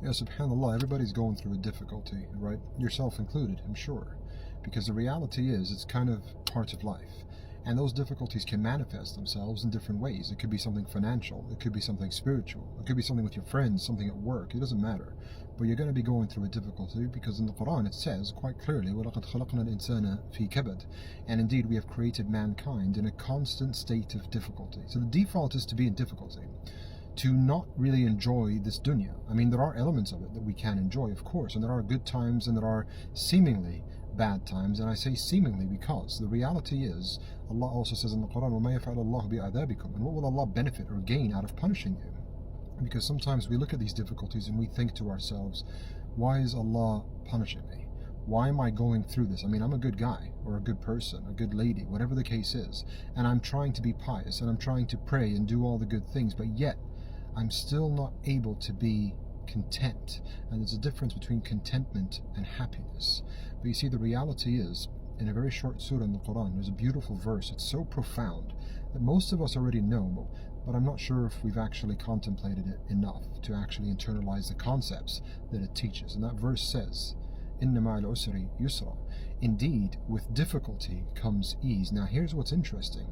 Yeah, subhanAllah, everybody's going through a difficulty, right? Yourself included, I'm sure. Because the reality is, it's kind of part of life. And those difficulties can manifest themselves in different ways. It could be something financial, it could be something spiritual, it could be something with your friends, something at work, it doesn't matter. But you're going to be going through a difficulty because in the Quran it says quite clearly, وَلَقَدْ خَلَقْنَا الْإِنسَانَ فِي كَبَدٍ. And indeed we have created mankind in a constant state of difficulty. So the default is to be in difficulty, to not really enjoy this dunya. I mean, there are elements of it that we can enjoy, of course, and there are good times and there are seemingly bad times, and I say seemingly because the reality is, Allah also says in the Quran, وَمَا يَفْعَلُ اللَّهُ بِعَذَابِكُمْ, and what will Allah benefit or gain out of punishing you? Because sometimes we look at these difficulties and we think to ourselves, why is Allah punishing me? Why am I going through this? I mean, I'm a good guy or a good person, a good lady, whatever the case is, and I'm trying to be pious and I'm trying to pray and do all the good things, but yet I'm still not able to be content. And there's a difference between contentment and happiness. But you see, the reality is, in a very short surah in the Quran, there's a beautiful verse. It's so profound that most of us already know, but I'm not sure if we've actually contemplated it enough to actually internalize the concepts that it teaches. And that verse says, إِنَّ مَعَ الْعُسْرِ يُسْرًا. Indeed, with difficulty comes ease. Now here's what's interesting.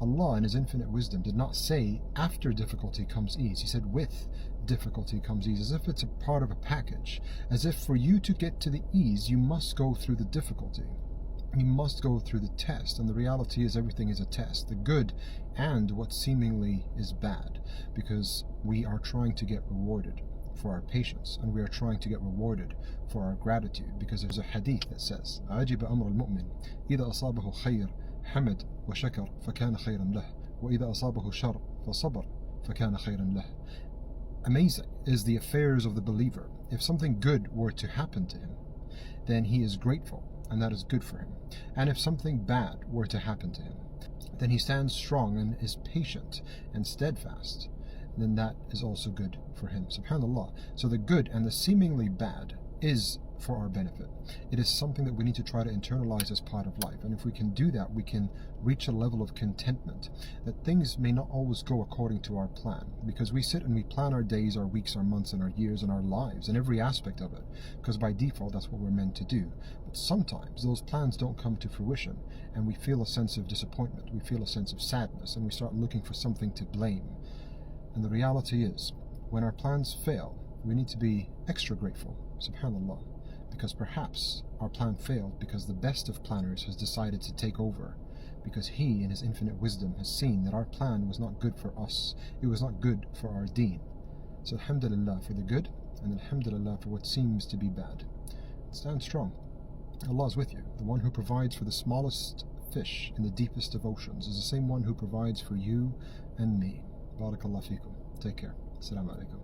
Allah in His infinite wisdom did not say after difficulty comes ease. He said with difficulty comes ease, as if it's a part of a package. As if for you to get to the ease, you must go through the difficulty. You must go through the test. And the reality is everything is a test. The good and what seemingly is bad. Because we are trying to get rewarded for our patience, and we are trying to get rewarded for our gratitude, because there's a hadith that says عَجِبَ أَمْرُ الْمُؤْمِنِ إِذَا أَصَابَهُ خَيْرٌ حَمِدَ وَشَكَرَ فَكَانَ خَيْرًا لَهُ وَإِذَا أَصَابَهُ شَرٌّ فَصَبَرَ فَكَانَ خَيْرًا لَهُ. Amazing is the affairs of the believer. If something good were to happen to him, then he is grateful, and that is good for him. And if something bad were to happen to him, then he stands strong and is patient and steadfast, then that is also good for him. SubhanAllah. So the good and the seemingly bad is for our benefit. It is something that we need to try to internalize as part of life. And if we can do that, we can reach a level of contentment that things may not always go according to our plan. Because we sit and we plan our days, our weeks, our months, and our years, and our lives, and every aspect of it. Because by default, that's what we're meant to do. But sometimes those plans don't come to fruition, and we feel a sense of disappointment. We feel a sense of sadness, and we start looking for something to blame. And the reality is, when our plans fail, we need to be extra grateful, subhanAllah, because perhaps our plan failed because the best of planners has decided to take over, because He, in His infinite wisdom, has seen that our plan was not good for us, it was not good for our deen. So alhamdulillah for the good, and alhamdulillah for what seems to be bad. Stand strong. Allah is with you. The one who provides for the smallest fish in the deepest of oceans is the same one who provides for you and me. Barakallah feekum. Take care. Assalamu alaikum.